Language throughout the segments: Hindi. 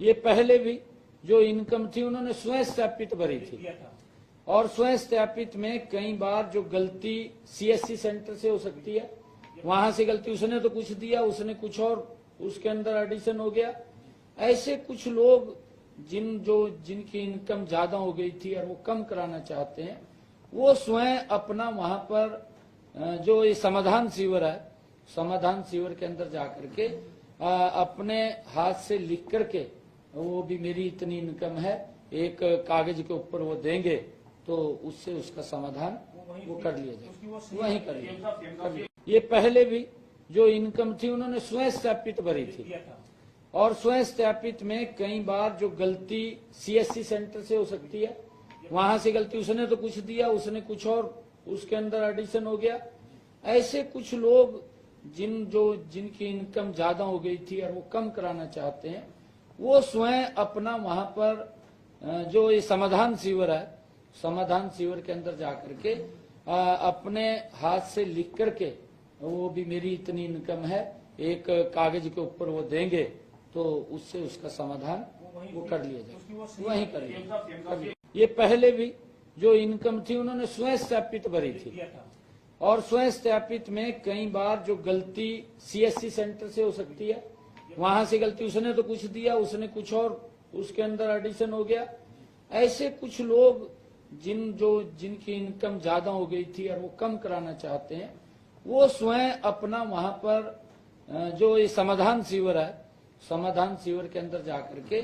ये पहले भी जो इनकम थी उन्होंने स्वयं सत्यापित भरी थी, और स्वयं सत्यापित में कई बार जो गलती सीएससी सेंटर से हो सकती है, वहां से गलती, उसने तो कुछ दिया, उसने कुछ और उसके अंदर एडिशन हो गया। ऐसे कुछ लोग जिनकी इनकम ज्यादा हो गई थी और वो कम कराना चाहते हैं, वो स्वयं अपना वहां पर जो ये समाधान शिविर है, समाधान शिविर के अंदर जाकर के अपने हाथ से लिख करके, वो भी मेरी इतनी इनकम है, एक कागज के ऊपर वो देंगे तो उससे उसका समाधान वो कर लिया जाए, वहीं कर लिया। ये पहले भी जो इनकम थी उन्होंने स्वयं सत्यापित भरी थी, और स्वयं सत्यापित में कई बार जो गलती सीएससी सेंटर से हो सकती है, वहां से गलती, उसने तो कुछ दिया, उसने कुछ और उसके अंदर एडिशन हो गया। ऐसे कुछ लोग जिनकी इनकम ज्यादा हो गई थी और वो कम कराना चाहते हैं, वो स्वयं अपना वहां पर जो ये समाधान शिविर है, समाधान शिविर के अंदर जाकर के अपने हाथ से लिख करके, वो भी मेरी इतनी इनकम है, एक कागज के ऊपर वो देंगे तो उससे उसका समाधान वो कर लिया जाए, वहीं कर लिया। ये पहले भी जो इनकम थी उन्होंने स्वयं सत्यापित भरी थी, और स्वयं सत्यापित में कई बार जो गलती सीएससी सेंटर से हो सकती है, वहां से गलती, उसने तो कुछ दिया, उसने कुछ और उसके अंदर एडिशन हो गया। ऐसे कुछ लोग जिनकी इनकम ज्यादा हो गई थी और वो कम कराना चाहते हैं, वो स्वयं अपना वहां पर जो ये समाधान शिविर है, समाधान शिविर के अंदर जाकर के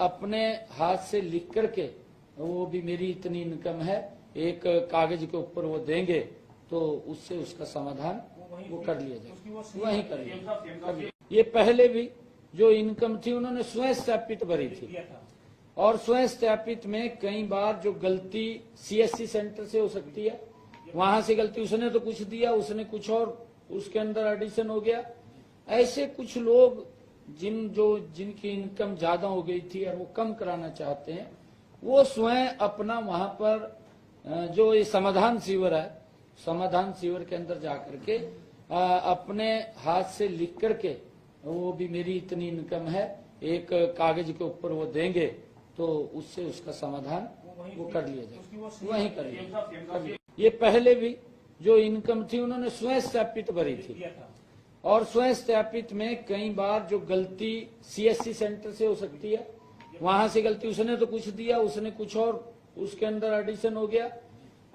अपने हाथ से लिख करके, वो भी मेरी इतनी इनकम है, एक कागज के ऊपर वो देंगे तो उससे उसका समाधान वो कर लिया जाए, वहीं कर लिया। ये पहले भी जो इनकम थी उन्होंने स्वयं सत्यापित भरी थी, और स्वयं सत्यापित में कई बार जो गलती सीएससी सेंटर से हो सकती है, वहां से गलती, उसने तो कुछ दिया, उसने कुछ और उसके अंदर एडिशन हो गया। ऐसे कुछ लोग जिनकी इनकम ज्यादा हो गई थी और वो कम कराना चाहते हैं, वो स्वयं अपना वहां पर जो ये समाधान शिविर है, समाधान शिविर के अंदर जाकर के अपने हाथ से लिख करके, वो भी मेरी इतनी इनकम है, एक कागज के ऊपर वो देंगे तो उससे उसका समाधान वो कर लिया जाए, वहीं कर लिया। ये पहले भी जो इनकम थी उन्होंने स्वयं सत्यापित भरी थी, और स्वयं सत्यापित में कई बार जो गलती सीएससी सेंटर से हो सकती है, वहां से गलती, उसने तो कुछ दिया, उसने कुछ और उसके अंदर एडिशन हो गया।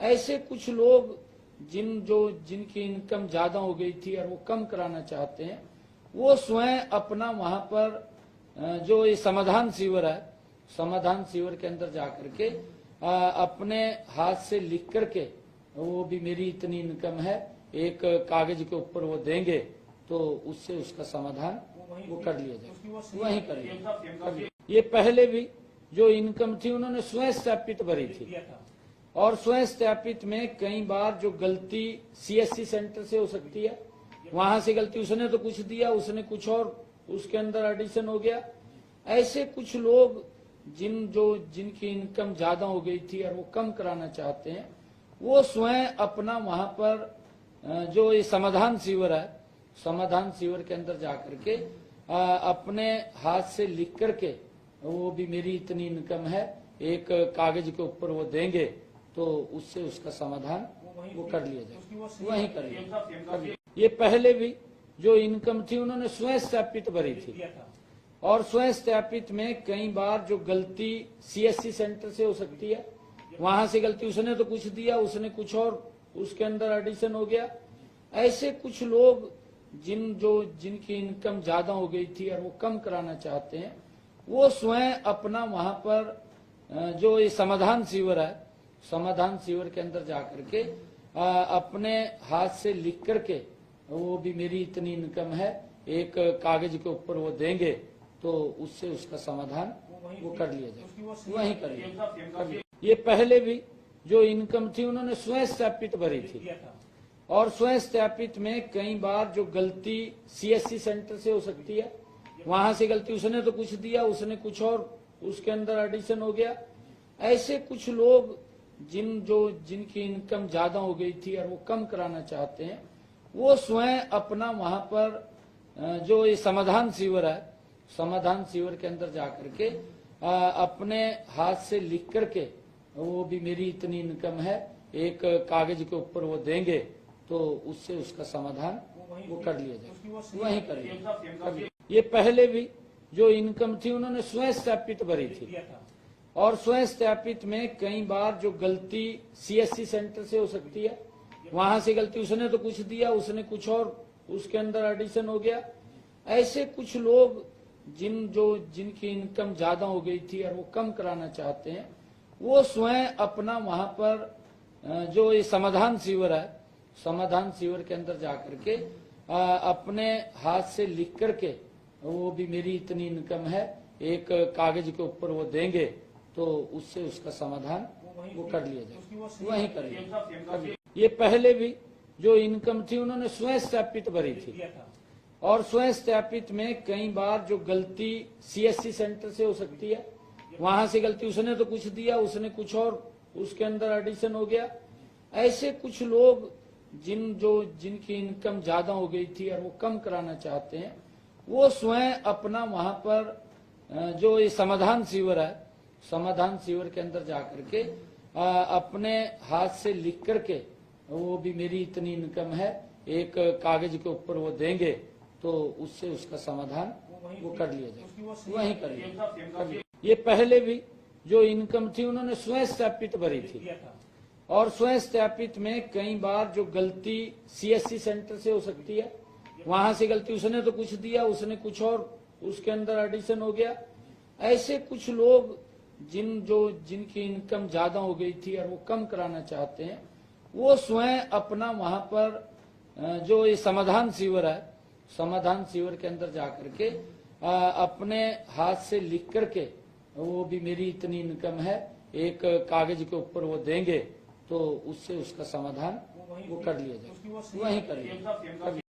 ऐसे कुछ लोग जिनकी इनकम ज्यादा हो गई थी और वो कम कराना चाहते हैं, वो स्वयं अपना वहां पर जो ये समाधान शिविर है, समाधान शिविर के अंदर जाकर के अपने हाथ से लिख करके, वो भी मेरी इतनी इनकम है, एक कागज के ऊपर वो देंगे तो उससे उसका समाधान वो कर लिया जाए, वहीं कर लिया। ये पहले भी जो इनकम थी उन्होंने स्वयं सत्यापित भरी थी, और स्वयं सत्यापित में कई बार जो गलती सीएससी सेंटर से हो सकती है, वहां से गलती, उसने तो कुछ दिया, उसने कुछ और उसके अंदर एडिशन हो गया। ऐसे कुछ लोग जिनकी इनकम ज्यादा हो गई थी और वो कम कराना चाहते हैं, वो स्वयं अपना वहां पर जो ये समाधान शिविर है, समाधान शिविर के अंदर जाकर के अपने हाथ से लिख करके, वो भी मेरी इतनी इनकम है, एक कागज के ऊपर वो देंगे तो उससे उसका समाधान वो कर लिया जाए, वहीं कर लिया। ये पहले भी जो इनकम थी उन्होंने स्वयं सत्यापित भरी थी, और स्वयं सत्यापित में कई बार जो गलती सीएससी सेंटर से हो सकती है, वहां से गलती, उसने तो कुछ दिया, उसने कुछ और उसके अंदर एडिशन हो गया। ऐसे कुछ लोग जिनकी इनकम ज्यादा हो गई थी और वो कम कराना चाहते हैं, वो स्वयं अपना वहां पर जो ये समाधान शिविर है, समाधान शिविर के अंदर जाकर के अपने हाथ से लिख करके, वो भी मेरी इतनी इनकम है, एक कागज के ऊपर वो देंगे तो उससे उसका समाधान वो कर लिया जाए, वहीं कर लिया। ये पहले भी जो इनकम थी उन्होंने स्वयं सत्यापित भरी थी, और स्वयं सत्यापित में कई बार जो गलती सीएससी सेंटर से हो सकती है, वहां से गलती, उसने तो कुछ दिया, उसने कुछ और उसके अंदर एडिशन हो गया। ऐसे कुछ लोग जिनकी इनकम ज्यादा हो गई थी और वो कम कराना चाहते हैं, वो स्वयं अपना वहां पर जो ये समाधान शिविर है, समाधान शिविर के अंदर जाकर के अपने हाथ से लिख करके, वो भी मेरी इतनी इनकम है, एक कागज के ऊपर वो देंगे तो उससे उसका समाधान वो कर लिया जाए, वहीं कर लिया। ये पहले भी जो इनकम थी उन्होंने स्वयं सत्यापित भरी थी, और स्वयं सत्यापित में कई बार जो गलती सीएससी सेंटर से हो सकती है, वहां से गलती, उसने तो कुछ दिया, उसने कुछ और उसके अंदर एडिशन हो गया। ऐसे कुछ लोग जिनकी इनकम ज्यादा हो गई थी और वो कम कराना चाहते हैं, वो स्वयं अपना वहां पर जो ये समाधान शिविर है, समाधान शिविर के अंदर जाकर के अपने हाथ से लिख करके, वो भी मेरी इतनी इनकम है, एक कागज के ऊपर वो देंगे तो उससे उसका समाधान वो कर लिया जाए, वहीं कर लिया। ये पहले भी जो इनकम थी उन्होंने स्वयं सत्यापित भरी थी, और स्वयं सत्यापित में कई बार जो गलती सीएससी सेंटर से हो सकती है, वहां से गलती, उसने तो कुछ दिया, उसने कुछ और उसके अंदर एडिशन हो गया। ऐसे कुछ लोग जिनकी इनकम ज्यादा हो गई थी और वो कम कराना चाहते हैं, वो स्वयं अपना वहां पर जो ये समाधान शिविर है, समाधान शिविर के अंदर जाकर के अपने हाथ से लिख करके, वो भी मेरी इतनी इनकम है, एक कागज के ऊपर वो देंगे तो उससे उसका समाधान वो कर लिया जाए, वहीं कर लिया। ये पहले भी जो इनकम थी उन्होंने स्वयं सत्यापित भरी थी, और स्वयं सत्यापित में कई बार जो गलती सीएससी सेंटर से हो सकती है, वहां से गलती, उसने तो कुछ दिया, उसने कुछ और उसके अंदर एडिशन हो गया। ऐसे कुछ लोग जिनकी इनकम ज्यादा हो गई थी और वो कम कराना चाहते हैं, वो स्वयं अपना वहां पर जो ये समाधान शिविर है, समाधान शिविर के अंदर जाकर के अपने हाथ से लिख करके, वो भी मेरी इतनी इनकम है, एक कागज के ऊपर वो देंगे तो उससे उसका समाधान वो कर लिया जाए, वहीं कर लिया।